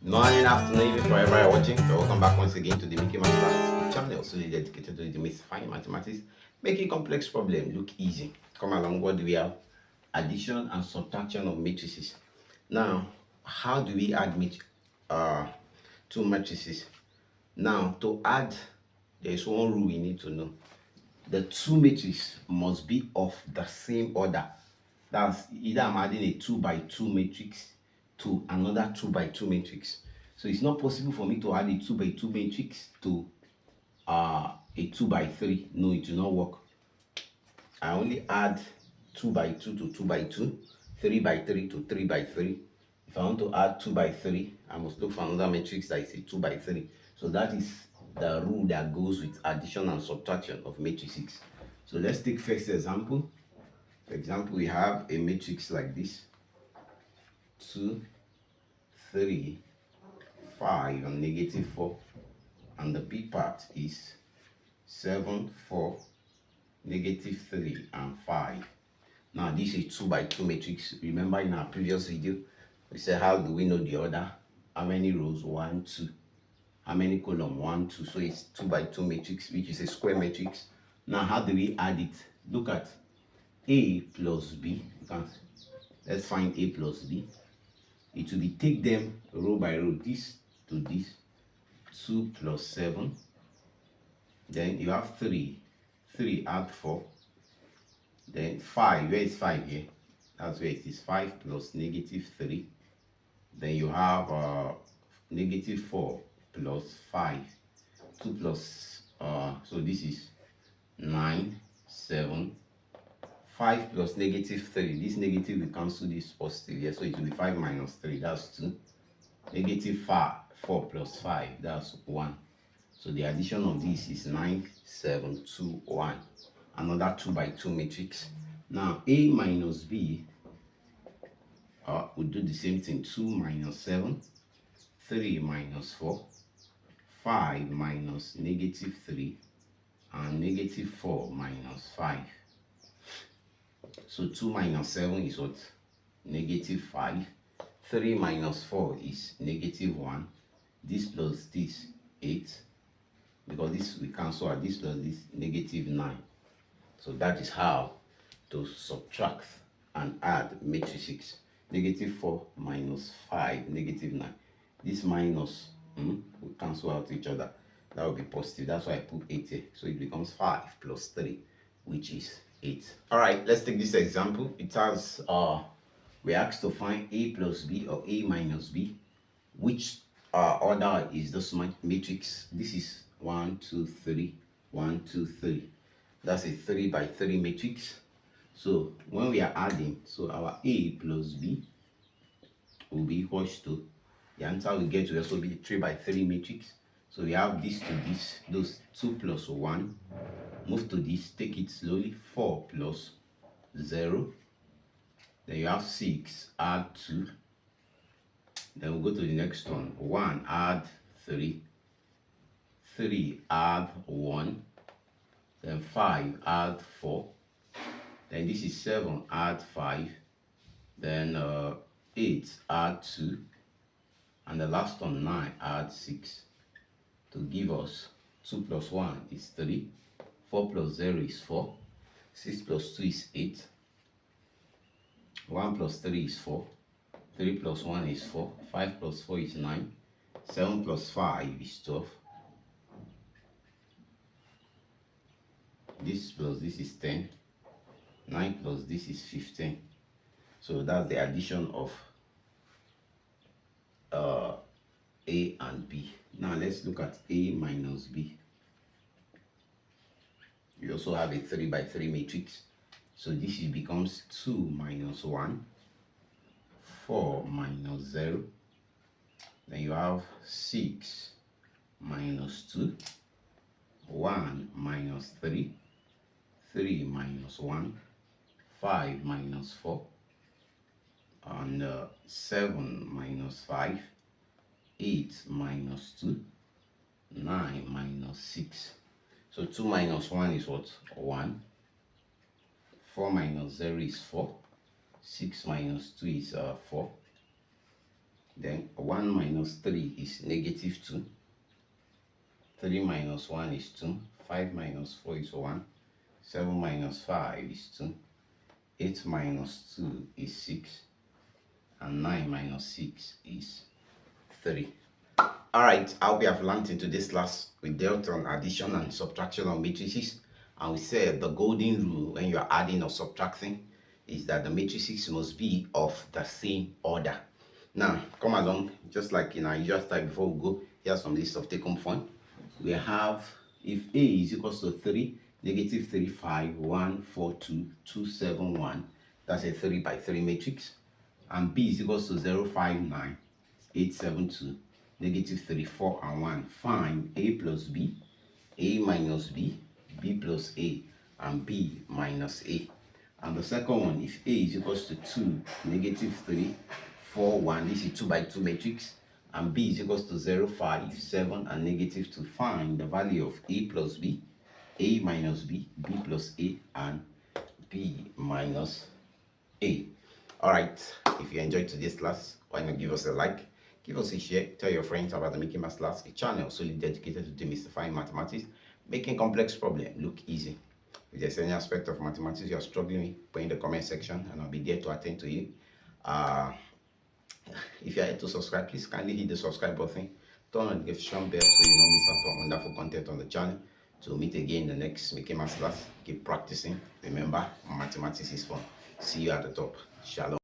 Morning, afternoon, evening, wherever you're watching. So welcome back once again to the Mikky Maths Class channel, solely dedicated to demystifying mathematics, making complex problems look easy. Come along, what do we have? Addition and subtraction of matrices. Now, how do we add two matrices? Now, to add, there is one rule we need to know. The two matrices must be of the same order. That's either I'm adding a 2 by 2 matrix to another 2 by 2 matrix. So it's not possible for me to add a 2 by 2 matrix to a 2 by 3. No, it will not work. I only add 2 by 2 to 2 by 2, 3 by 3 to 3 by 3. If I want to add 2 by 3, I must look for another matrix that is a 2 by 3. So that is the rule that goes with addition and subtraction of matrices. So let's take first example. For example, we have a matrix like this: 2, 3, 5, and negative 4. And the B part is 7, 4, negative 3, and 5. Now, this is 2 by 2 matrix. Remember in our previous video, we said, how do we know the order? How many rows? 1, 2. How many columns? 1, 2. So it's 2 by 2 matrix, which is a square matrix. Now, how do we add it? Look at A plus B. Let's find A plus B. It will be take them row by row, this to this. 2 plus 7. Then you have 3. 3 add 4. Then 5. Where is 5 here? That's where it is. 5 plus negative 3. Then you have negative 4 plus 5. 2 plus, so this is 9, 7. 5 plus negative 3. This negative will cancel this positive here. So it will be 5 minus 3. That's 2. Negative 4 plus 5. That's 1. So the addition of this is 9, 7, 2, 1. Another 2 by 2 matrix. Now A minus B, we'll do the same thing. 2 minus 7, 3 minus 4, 5 minus negative 3, and negative 4 minus 5. So 2 minus 7 is what? Negative 5. 3 minus 4 is negative 1. This plus this, 8. Because this we cancel out. This plus this, negative 9. So that is how to subtract and add matrices. Negative 4 minus 5, negative 9. This minus will cancel out each other. That will be positive. That's why I put 8 here. So it becomes 5 plus 3, which is 8. All right, let's take this example. It has we asked to find A plus B or A minus B. Which order is this matrix? This is 1, 2, 3, 1, 2, 3. That's a 3 by 3 matrix. So when we are adding, so our A plus B will be equals to, the answer we get will also be 3 by 3 matrix. So we have this to this, those 2 plus 1. Move to this, take it slowly. 4 plus 0. Then you have 6, add 2. Then we'll go to the next one. 1 add 3. 3 add 1. Then 5 add 4. Then this is 7 add 5. Then 8 add 2. And the last one, 9 add 6. To give us 2 plus 1 is 3. 4 plus 0 is 4. 6 plus 2 is 8. 1 plus 3 is 4. 3 plus 1 is 4. 5 plus 4 is 9. 7 plus 5 is 12. This plus this is 10. 9 plus this is 15. So that's the addition of A and B. Now let's look at A minus B. We also have a 3 by 3 matrix. So this becomes 2 minus 1, 4 minus 0. Then you have 6 minus 2, 1 minus 3, 3 minus 1, 5 minus 4, and 7 minus 5, 8 minus 2, 9 minus 6. So 2 minus 1 is what? 1. 4 minus 0 is 4. 6 minus 2 is 4. Then 1 minus 3 is negative 2. 3 minus 1 is 2. 5 minus 4 is 1. 7 minus 5 is 2. 8 minus 2 is 6. And 9 minus 6 is 3. Alright, I hope you have learned into this class. We dealt on addition and subtraction of matrices. And we said the golden rule when you are adding or subtracting is that the matrices must be of the same order. Now, come along, just like in our usual style before we go, here's some list of take-home fun. We have, if A is equals to 3, negative 3, 5, 1, 4, 2, 2, 7, 1. That's a 3 by 3 matrix. And B is equals to 0, 5, 9, 8, 7, 2, negative 3, 4, and 1. Find A plus B, A minus B, B plus A, and B minus A. And the second one, if A is equals to 2, negative 3, 4, 1, this is 2 by 2 matrix, and B is equals to 0, 5, 7, and negative 2. Find the value of A plus B, A minus B, B plus A, and B minus A. Alright, if you enjoyed today's class, why not give us a like, give us a share, tell your friends about the Mikky Maths Class, a channel solely dedicated to demystifying mathematics, making complex problems look easy. If there's any aspect of mathematics you're struggling with, put in the comment section and I'll be there to attend to you. If you're yet to subscribe, please kindly hit the subscribe button, turn on the notification bell so you don't miss out on wonderful content on the channel. To meet again in the next Mikky Maths Class, keep practicing. Remember, mathematics is fun. See you at the top. Shalom.